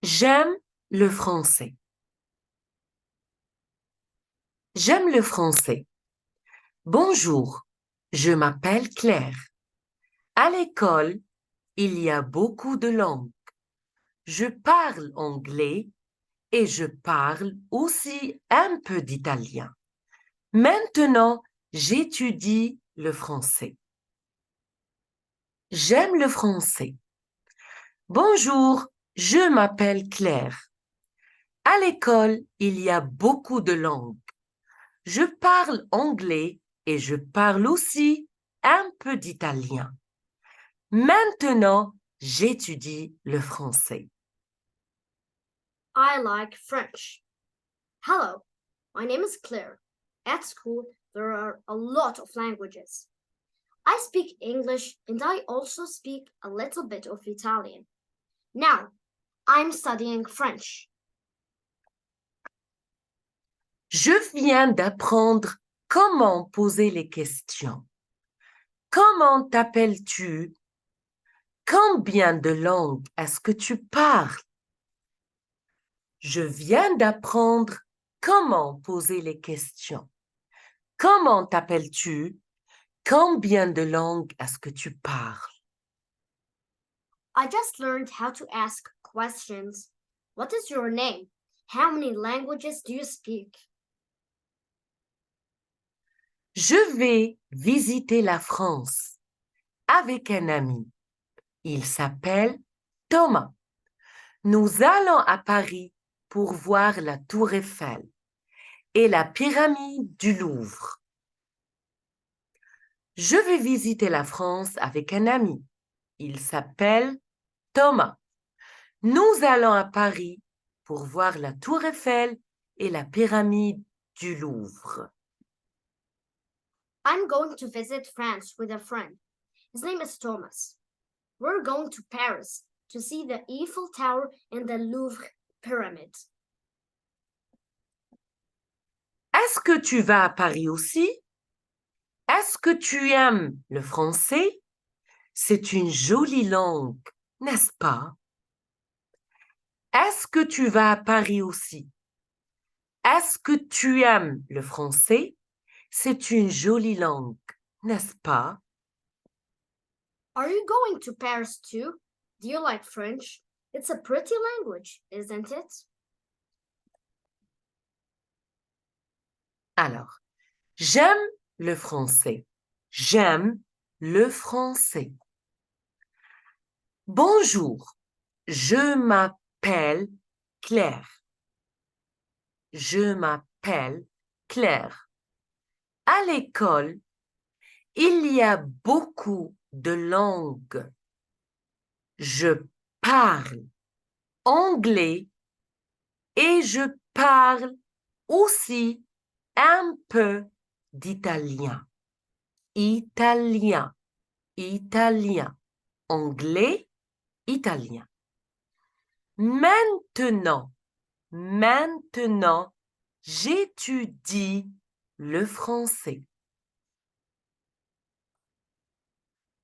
J'aime le français. J'aime le français. Bonjour, je m'appelle Claire. À l'école, il y a beaucoup de langues. Je parle anglais et je parle aussi un peu d'italien. Maintenant, j'étudie le français. J'aime le français. Bonjour, je m'appelle Claire. À l'école, il y a beaucoup de langues. Je parle anglais et je parle aussi un peu d'italien. Maintenant, j'étudie le français. I like French. Hello, my name is Claire. At school, there are a lot of languages. I speak English and I also speak a little bit of Italian. Now, I'm studying French. Je viens d'apprendre comment poser les questions. Comment t'appelles-tu? Combien de langues est-ce que tu parles? Je viens d'apprendre comment poser les questions. Comment t'appelles-tu? Combien de langues est-ce que tu parles? I just learned how to ask questions. What is your name? How many languages do you speak? Je vais visiter la France avec un ami. Il s'appelle Thomas. Nous allons à Paris pour voir la Tour Eiffel et la pyramide du Louvre. Je vais visiter la France avec un ami. Il s'appelle Thomas. Nous allons à Paris pour voir la Tour Eiffel et la pyramide du Louvre. I'm going to visit France with a friend. His name is Thomas. We're going to Paris to see the Eiffel Tower and the Louvre Pyramid. Est-ce que tu vas à Paris aussi? Est-ce que tu aimes le français? C'est une jolie langue, n'est-ce pas? Est-ce que tu vas à Paris aussi? Est-ce que tu aimes le français? C'est une jolie langue, n'est-ce pas? Are you going to Paris too? Do you like French? It's a pretty language, isn't it? Alors, j'aime le français. J'aime le français. Bonjour, je m'appelle Claire. Je m'appelle Claire. À l'école, il y a beaucoup de langues. Je parle anglais et je parle aussi un peu d'italien. Italien, italien, anglais, italien. Maintenant, j'étudie le français.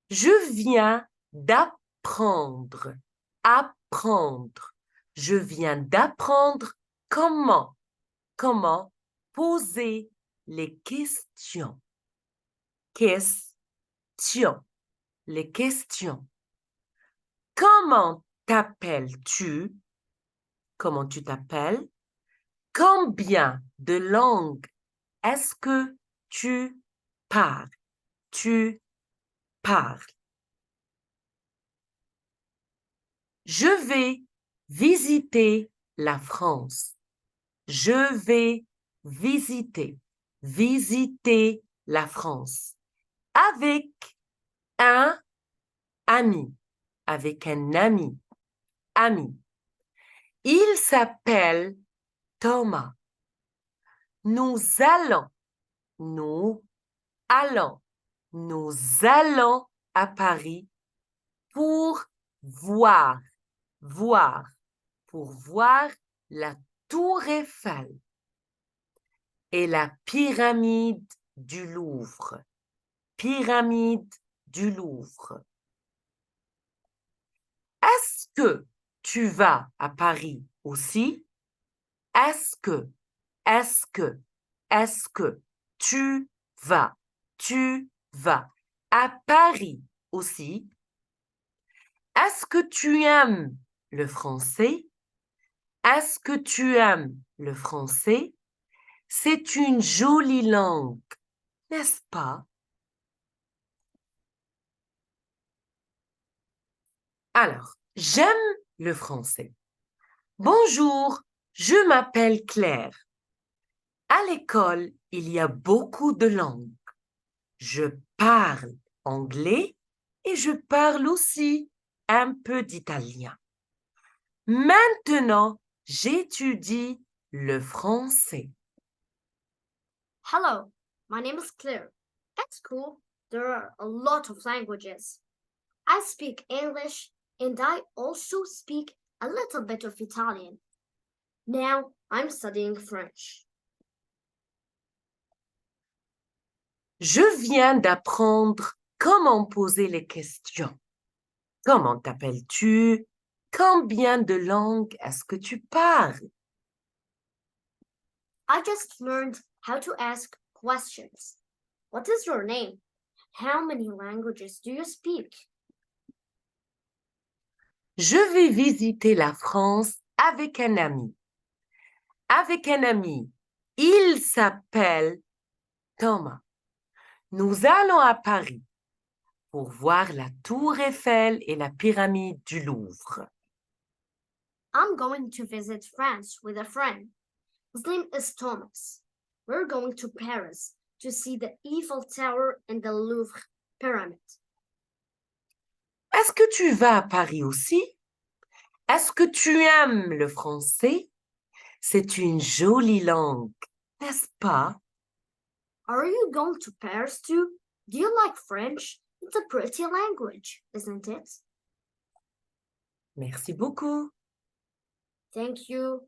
Je viens d'apprendre, apprendre. Je viens d'apprendre comment poser les questions. Questions, les questions. Comment t'appelles-tu? Comment tu t'appelles? Combien de langues est-ce que tu parles? Tu parles. Je vais visiter la France. Je vais visiter la France avec un ami, avec un ami, ami. Il s'appelle Thomas. Nous allons, nous allons, nous allons à Paris pour voir, pour voir la Tour Eiffel et la pyramide du Louvre. Pyramide du Louvre. Est-ce que tu vas à Paris aussi? Est-ce que tu vas à Paris aussi? Est-ce que tu aimes le français? Est-ce que tu aimes le français? C'est une jolie langue, n'est-ce pas? Alors, j'aime le français. Bonjour, je m'appelle Claire. À l'école, il y a beaucoup de langues. Je parle anglais et je parle aussi un peu d'italien. Maintenant, j'étudie le français. Hello, my name is Claire. At school, there are a lot of languages. I speak English and I also speak a little bit of Italian. Now I'm studying French. Je viens d'apprendre comment poser les questions. Comment t'appelles-tu? Combien de langues est-ce que tu parles? I just learned how to ask questions. What is your name? How many languages do you speak? Je vais visiter la France avec un ami. Avec un ami. Il s'appelle Thomas. Nous allons à Paris pour voir la Tour Eiffel et la pyramide du Louvre. I'm going to visit France with a friend. His name is Thomas. We're going to Paris to see the Eiffel Tower and the Louvre Pyramid. Est-ce que tu vas à Paris aussi? Est-ce que tu aimes le français? C'est une jolie langue, n'est-ce pas? Are you going to Paris too? Do you like French? It's a pretty language, isn't it? Merci beaucoup. Thank you.